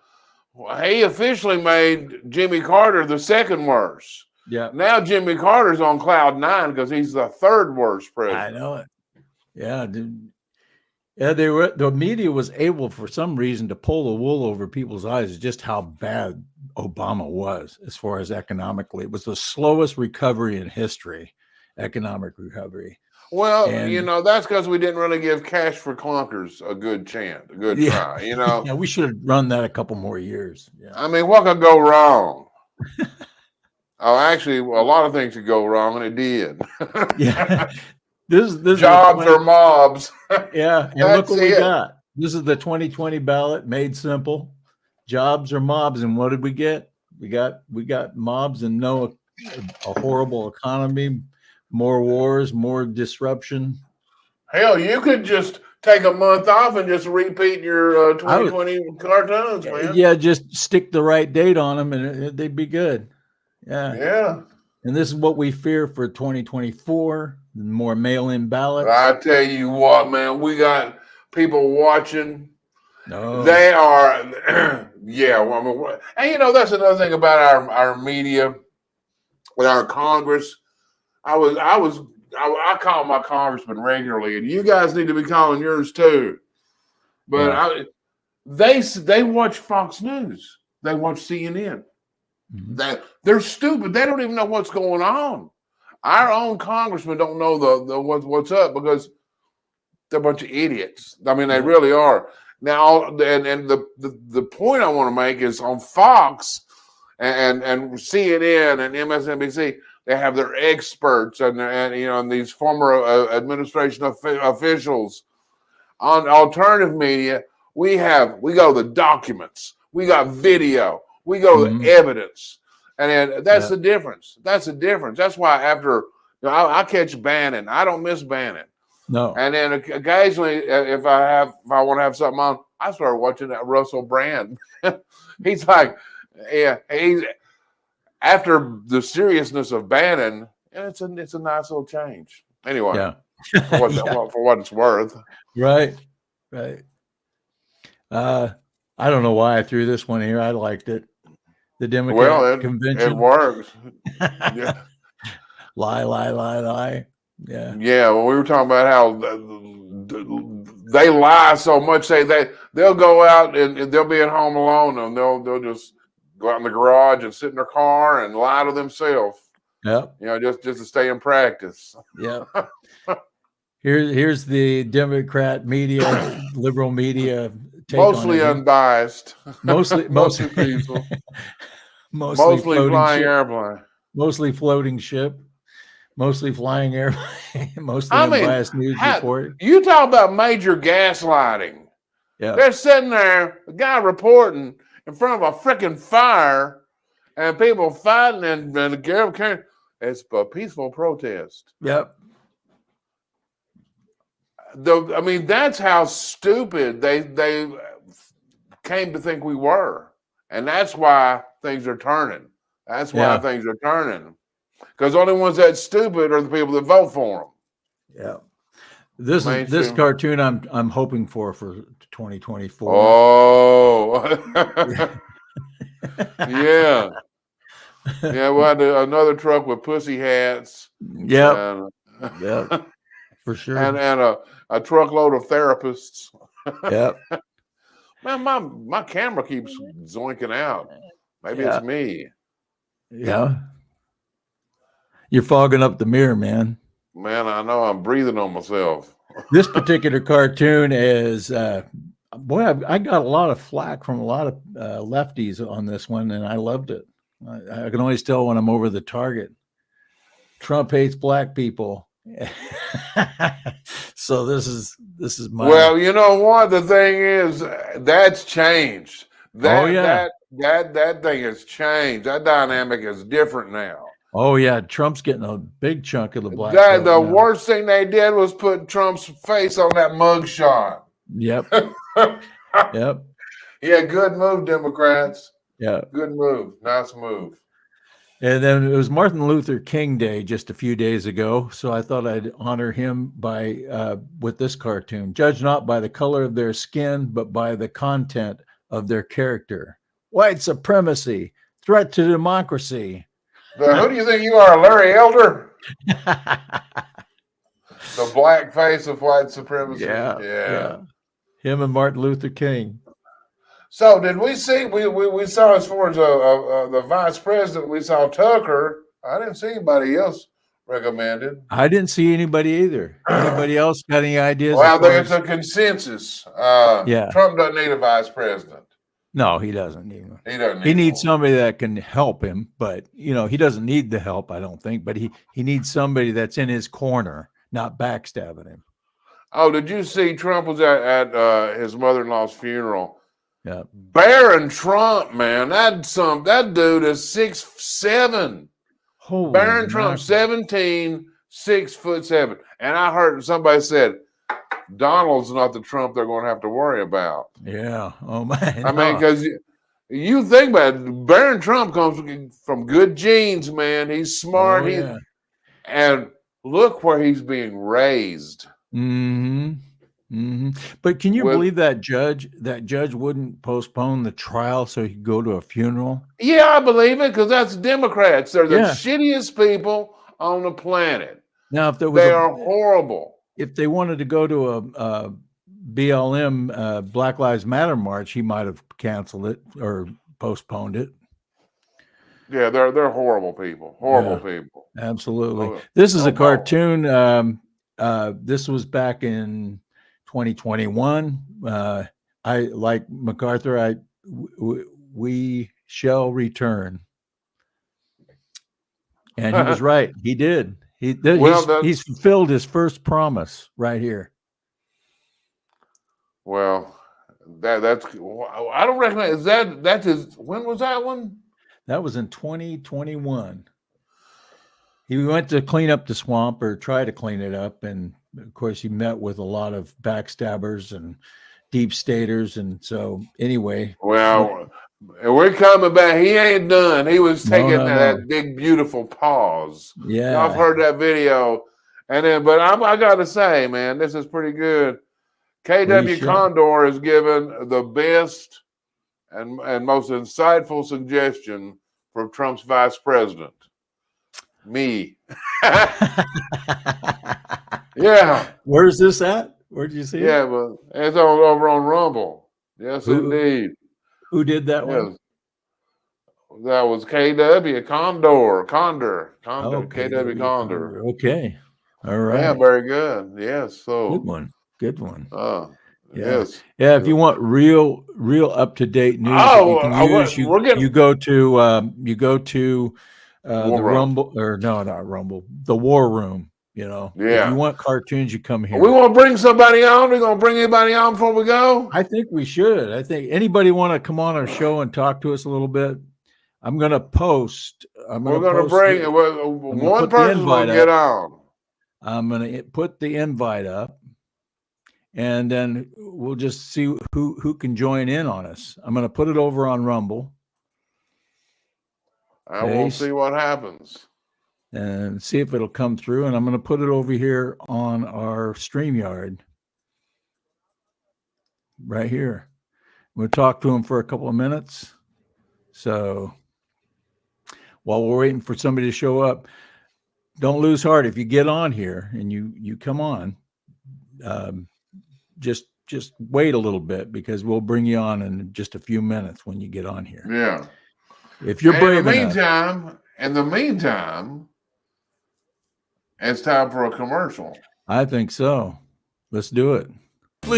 he officially made Jimmy Carter the second worst. Yeah. Now Jimmy Carter's on cloud 9 because he's the third worst president. I know it. Yeah, dude. Yeah, the media was able, for some reason, to pull the wool over people's eyes just how bad Obama was as far as economically. It was the slowest recovery in history, economic recovery. Well, And, that's because we didn't really give cash for clunkers a good chance, a good try. Yeah, we should have run that a couple more years. Yeah. I mean, what could go wrong? Oh, actually, a lot of things could go wrong, and it did. Yeah. This Jobs or mobs. Yeah, and look what we got. This is the 2020 ballot made simple. Jobs or mobs, and what did we get? We got mobs and a horrible economy, more wars, more disruption. Hell, you could just take a month off and just repeat your 2020 cartoons, man. Yeah, just stick the right date on them, and they'd be good. Yeah. And this is what we fear for 2024, more mail-in ballots. I tell you what, man, we got people watching. No. They are, yeah. And that's another thing about our media, with our Congress. I call my congressman regularly, and you guys need to be calling yours too. But they watch Fox News. They watch CNN. Mm-hmm. They're stupid. They don't even know what's going on. Our own congressmen don't know the what's up because they're a bunch of idiots. I mean, they really are. Now, and the point I want to make is on Fox and CNN and MSNBC, they have their experts and these former administration officials. On alternative media, we go to the documents, we got video, we go to the evidence, and that's the difference. That's the difference. That's why after I catch Bannon, I don't miss Bannon. No. And then occasionally, if I want to have something on, I start watching that Russell Brand. He's like, he's after the seriousness of Bannon, it's a nice little change. Anyway, for what it's worth. Right. I don't know why I threw this one here. I liked it. The Democrat convention. It works. Yeah. Lie. Yeah. Yeah. Well, we were talking about how they lie so much. They'll go out and they'll be at home alone, and they'll just go out in the garage and sit in their car and lie to themselves. Yep. Just to stay in practice. Yeah. Here's the Democrat media, liberal media. Mostly unbiased. Mostly peaceful. Mostly flying airplane. Mostly floating ship. Mostly flying airplane. Mostly unbiased news report. You talk about major gaslighting. Yeah. They're sitting there, the guy reporting in front of a freaking fire, and people fighting and it's a peaceful protest. Yep. That's how stupid they came to think we were, and that's why things are turning. That's why things are turning, because the only ones that's stupid are the people that vote for them. Yeah, this cartoon I'm hoping for 2024. Oh, yeah. Yeah, we had another truck with pussy hats. Yeah, for sure. And a truckload of therapists. Yep. Man, my camera keeps zoinking out. Maybe it's me. Yeah. You're fogging up the mirror, man. Man, I know I'm breathing on myself. This particular cartoon is, boy, I got a lot of flack from a lot of lefties on this one, and I loved it. I can always tell when I'm over the target. Trump hates black people. So this is my. Well, you know what? The thing is, that's changed. That thing has changed. That dynamic is different now. Oh yeah, Trump's getting a big chunk of the black. The worst thing they did was put Trump's face on that mugshot. Yep. Yep. Yeah, good move, Democrats. Yeah. Good move. Nice move. And then it was Martin Luther King Day just a few days ago, so I thought I'd honor him with this cartoon. Judge not by the color of their skin, but by the content of their character. White supremacy, threat to democracy. Who do you think you are, Larry Elder? The black face of white supremacy. Yeah. Him and Martin Luther King. So did we see? We saw as far as the vice president. We saw Tucker. I didn't see anybody else recommended. I didn't see anybody either. Anybody else got any ideas? Well, there's a consensus. Yeah. Trump doesn't need a vice president. No, he doesn't need one. He doesn't. He needs somebody that can help him, but he doesn't need the help, I don't think. But he needs somebody that's in his corner, not backstabbing him. Oh, did you see Trump was at his mother-in-law's funeral? Yeah. Barron Trump, man, that dude is 6'7". Barron Trump, 17, 6'7". And I heard somebody said Donald's not the Trump they're going to have to worry about. Yeah. Oh man. I mean, because you think about it, Barron Trump comes from good genes, man. He's smart. Oh, yeah. And look where he's being raised. Mm-hmm. Mm-hmm. But can you believe that judge wouldn't postpone the trial so he could go to a funeral? Yeah, I believe it, because that's Democrats. They're the shittiest people on the planet. Now, if there was they are horrible. If they wanted to go to a BLM Black Lives Matter march, he might have canceled it or postponed it. Yeah, they're horrible people. Horrible people. Absolutely. This is a cartoon. This was back in 2021. I like MacArthur. We shall return, and he was right. He did. He's fulfilled his first promise right here. Well, that's I don't recognize that is when was that one? That was in 2021. He went to clean up the swamp or try to clean it up, and of course he met with a lot of backstabbers and deep staters, and so anyway. Well, we're coming back. He ain't done. He was taking that big beautiful pause. Yeah, I've heard that video, but I got to say, man, this is pretty good. KW Condor is given the best and most insightful suggestion for Trump's vice president. Me. Yeah. Where's this at? Where'd you see it? Yeah, but it's over on Rumble. Yes, indeed. Who did that one? That was KW Condor. Oh, KW Condor. Okay. All right. Yeah, very good. Yes. So good one. Yes. Yeah. If you want real up to date news, you go to the Rumble, or no, not Rumble, the War Room. Yeah. If you want cartoons, you come here. We want to bring somebody on. We're going to bring anybody on before we go? I think we should. I think anybody want to come on our show and talk to us a little bit? I'm going to post. We're going to bring one person will get on. I'm going to put the invite up, and then we'll just see who can join in on us. I'm going to put it over on Rumble. I will see what happens. And see if it'll come through. And I'm going to put it over here on our StreamYard. Right here. We'll talk to him for a couple of minutes. So while we're waiting for somebody to show up, don't lose heart. If you get on here and you come on, just wait a little bit, because we'll bring you on in just a few minutes when you get on here. Yeah. If you're brave enough. In the meantime, it's time for a commercial. I think so. Let's do it.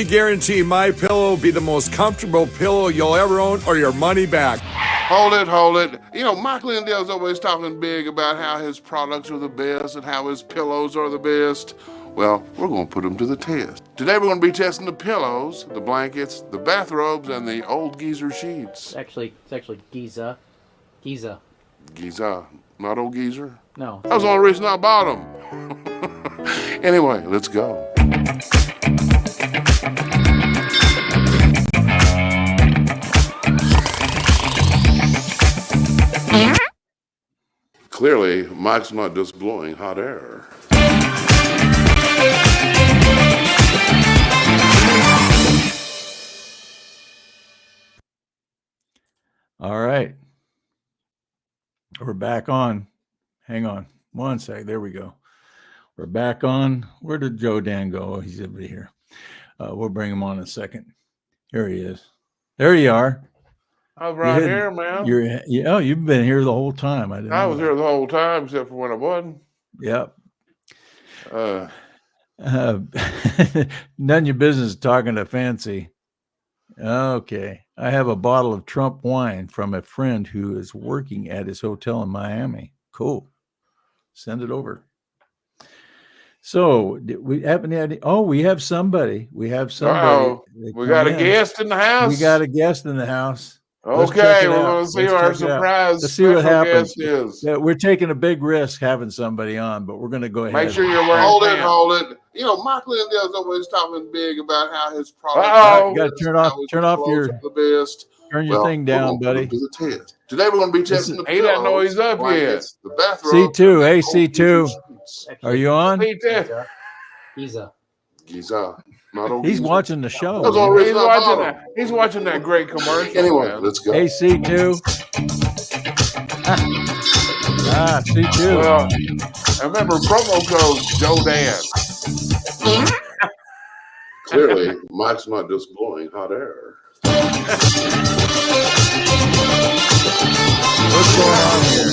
Guarantee my pillow will be the most comfortable pillow you'll ever own, or your money back. Hold it. You know, Mike Lindell's always talking big about how his products are the best and how his pillows are the best. Well, we're going to put them to the test. Today we're going to be testing the pillows, the blankets, the bathrobes, and the old geezer sheets. It's actually Giza. Giza, not old geezer? No. That was the only reason I bought them. Anyway, let's go. Clearly, Mike's not just blowing hot air. All right. We're back on. Hang on one sec. There we go. We're back on. Where did Joe Dan go? Oh, he's over here. We'll bring him on in a second. Here he is. There you are. I was right here, man. You've been here the whole time. I was here the whole time, except for when I wasn't. Yep. None of your business talking to Fancy. Okay. I have a bottle of Trump wine from a friend who is working at his hotel in Miami. Cool. Send it over. So we happen to we have somebody. We have somebody. We got a guest in the house. We got a guest in the house. Okay, we're going to see who our surprise special guest is. Yeah, we're taking a big risk having somebody on, but we're going to go ahead. Make sure you're wearing pants. Hold it. You know, Mark Lindell's always talking big about how his product. You got to turn off your the best. Turn your thing down, buddy. Do the test. Today we're going to be testing the. He doesn't know he's up yet. The bathroom. C2, hey C2, are you on? Giza. He's watching the show. He's watching that great commercial. Anyway, let's go. Hey, C2. C2. Well, I remember promo code Joe Dan. Clearly, Mike's not just blowing hot air. What's going on here?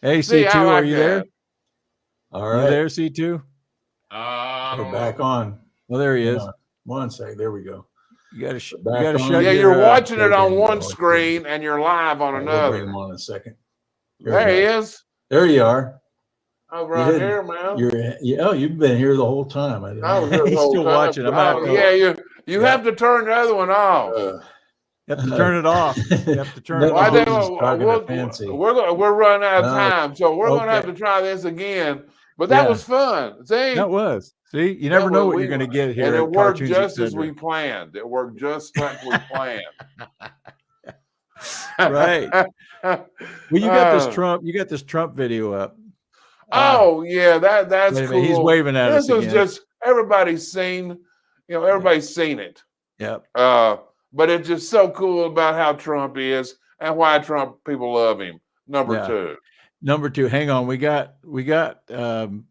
Hey, C2, are you there? All right. You there, C2? We're back on. Well, there he is. One sec. There we go. You got to shut. Yeah, you're watching it on one screen and you're live on another. Bring him on a second. There he is. There you are. Oh, right here, man. You've been here the whole time. I was here the whole still time. watching. You have to turn the other one off. You have to turn it off. You have to turn it off. We're running out of time, so we're going to have to try this again. But that was fun. See? That was. See, you never know what you're going to get here. And it worked just as we planned. It worked just like we planned. Right. Well, you got this Trump video up. Oh yeah, that's cool. He's waving at us again. This is just everybody's seen. Everybody's seen it. Yep. But it's just so cool about how Trump is and why Trump people love him. Number two. Hang on. We got C2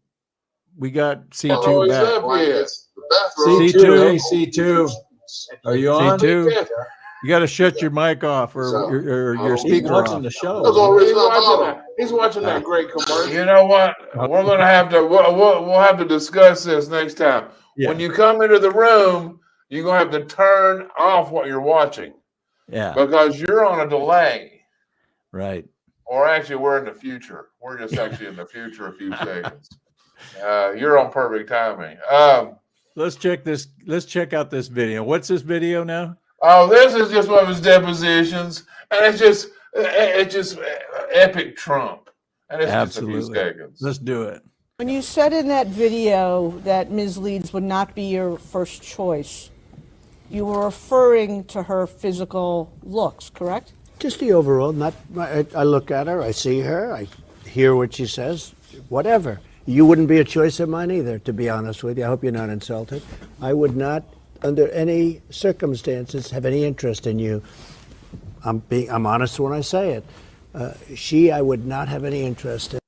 back. C2. Hey, C2. Are you on? C2. You got to shut your mic off or your speaker watching off. the show. He's watching that great commercial. You know what? We're going to have to. We'll have to discuss this next time. Yeah. When you come into the room, you're going to have to turn off what you're watching. Yeah. Because you're on a delay. Right. Or actually, we're in the future. We're just actually in the future a few seconds. You're on perfect timing. Let's check this. Let's check out this video. What's this video now? Oh, this is just one of his depositions, and it's just epic Trump, and it's Absolutely. Just a few seconds. Let's do it. When you said in that video that Ms. Leeds would not be your first choice, you were referring to her physical looks, correct? Just the overall. I look at her, I see her, I hear what she says, whatever. You wouldn't be a choice of mine either, to be honest with you. I hope you're not insulted. I would not, under any circumstances, have any interest in you. I'm honest when I say it. I would not have any interest in.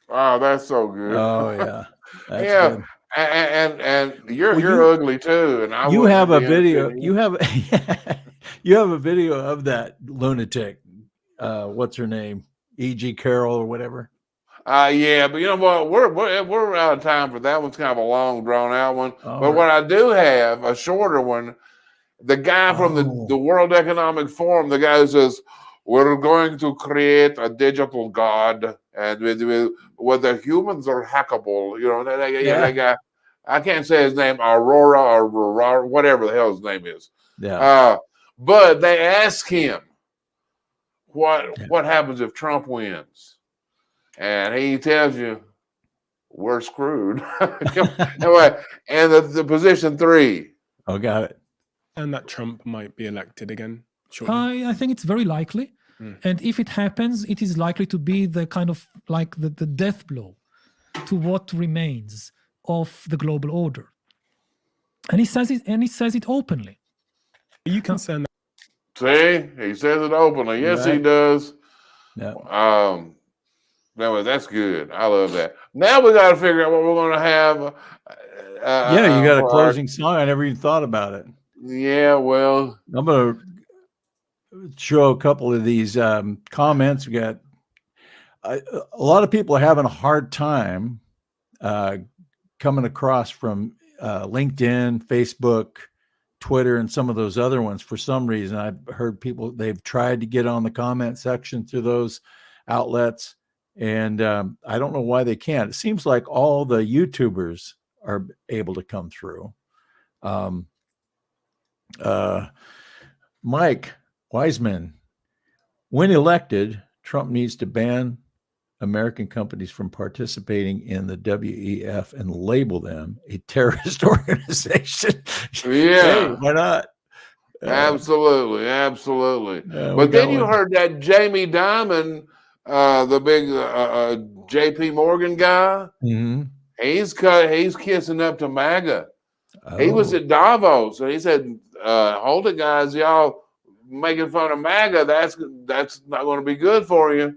Oh, that's so good. Oh yeah, yeah. Good. And you're ugly too, and you have a video. You have a video of that lunatic. What's her name? E.G. Carroll or whatever. Yeah, but you know what? We're out of time for that. One's kind of a long, drawn out one. But what I do have, a shorter one, the guy from the World Economic Forum, the guy who says, we're going to create a digital god, and where the humans are hackable. You know, that guy, I can't say his name, Aurora or whatever the hell his name is. Yeah. But they ask him, what happens if Trump wins? And he tells you, we're screwed. Anyway, and the position 3. Oh, got it. And that Trump might be elected again. I think it's very likely. And if it happens, it is likely to be the kind of like the death blow to what remains of the global order. And he says it openly. Are you concerned? See, he says it openly. Yes, he does. Yeah. Anyway, that's good. I love that. Now we got to figure out what we're going to have Yeah, you got a closing song. I never even thought about it. Yeah, well, I'm gonna show a couple of these comments. We got a lot of people are having a hard time coming across from LinkedIn, Facebook, Twitter, and some of those other ones. For some reason, I've heard people, they've tried to get on the comment section through those outlets, and I don't know why they can't. It seems like all the YouTubers are able to come through. Mike Wiseman, when elected, Trump needs to ban American companies from participating in the WEF and label them a terrorist organization. Yeah. Hey, why not? Absolutely. But then you heard that Jamie Dimon, the big JP Morgan guy, he's kissing up to MAGA. He was at Davos and he said, hold it, guys, y'all making fun of MAGA, that's not going to be good for you.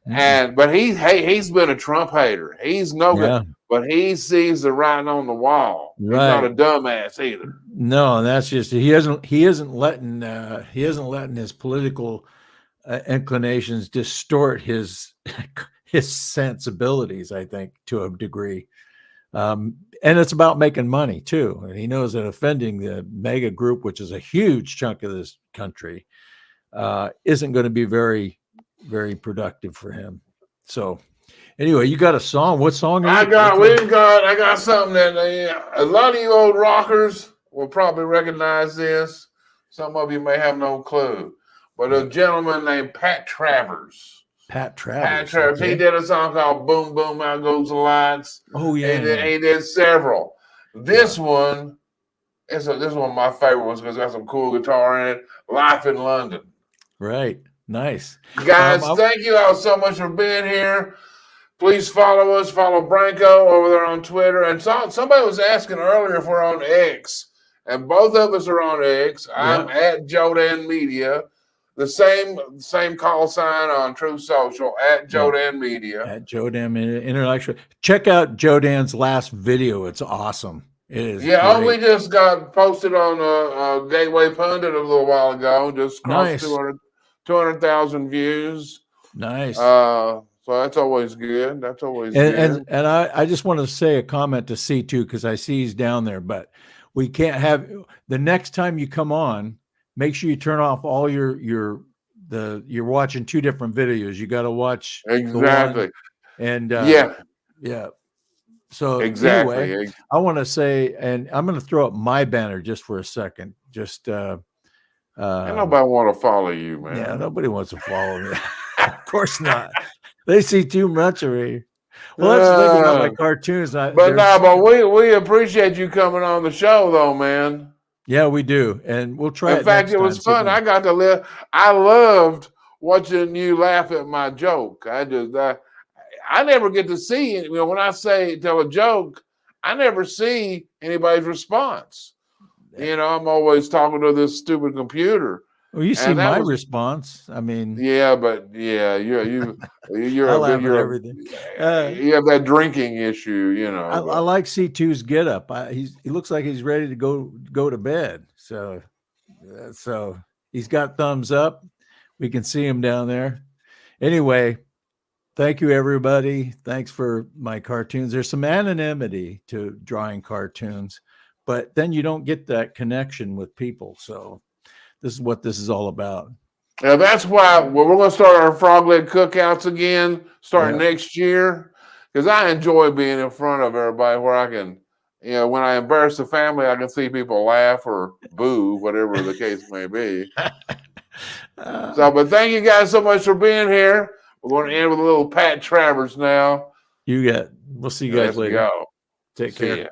But he's been a Trump hater. He's no good, but he sees the writing on the wall. He's not a dumbass either. No, that's just he isn't letting his political inclinations distort his sensibilities, I think, to a degree. And it's about making money too. And he knows that offending the mega group, which is a huge chunk of this country, isn't going to be very, very productive for him. So anyway, you got a song. What song? I got something that a lot of you old rockers will probably recognize this. Some of you may have no clue. But a gentleman named Pat Travers. Pat Travers. Okay. He did a song called Boom Boom Out Goes the Lights. Oh yeah. He did several. This one this is one of my favorite ones because it's got some cool guitar in it. Life in London. Right. Nice. Guys, thank you all so much for being here. Please follow us. Follow Branco over there on Twitter. And somebody was asking earlier if we're on X. And both of us are on X. I'm at Jodan Media. The same call sign on True Social at Jodan Media. At Jodan Intellectual. Check out Jodan's last video. It's awesome. It is. Yeah, we just got posted on Gateway Pundit a little while ago. Just crossed 200,000 views. Nice. So that's always good. That's always good. And I just want to say a comment to C2 because I see he's down there, but we can't have the next time you come on. Make sure you turn off all you're watching two different videos. You got to watch exactly. And yeah. So exactly. Anyway, I want to say, and I'm going to throw up my banner just for a second. Just nobody want to follow you, man. Yeah, nobody wants to follow me. Of course not. They see too much of me. Well, that's the thing about my cartoons. But we appreciate you coming on the show, though, man. Yeah, we do, and we'll try. In fact, it was fun. I got to live. I loved watching you laugh at my joke. I never get to see it. When I tell a joke, I never see anybody's response. I'm always talking to this stupid computer. Well, you see my response. I mean, you're everything. You have that drinking issue, I like C2's get up. He looks like he's ready to go to bed. So he's got thumbs up. We can see him down there. Anyway, thank you everybody. Thanks for my cartoons. There's some anonymity to drawing cartoons, but then you don't get that connection with people. So this is what this is all about. Now that's why we're going to start our frog leg cookouts again starting next year, because I enjoy being in front of everybody where I can, when I embarrass the family, I can see people laugh or boo, whatever the case may be. But thank you guys so much for being here. We're going to end with a little Pat Travers now. We'll see you guys later. Go. Take care. Ya.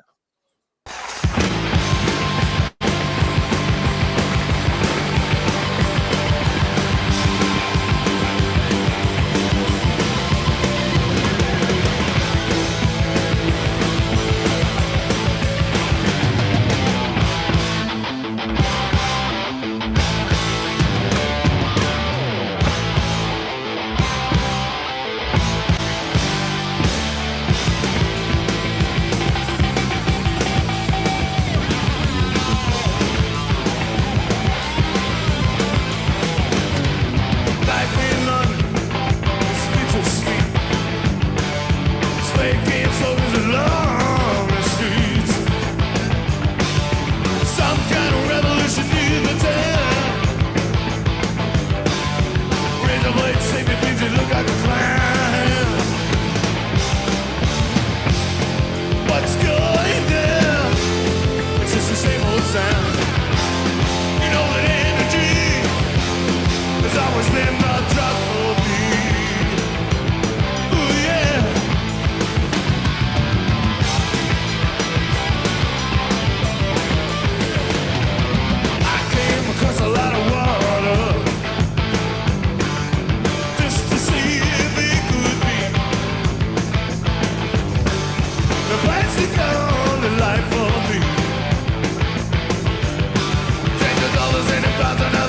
rather not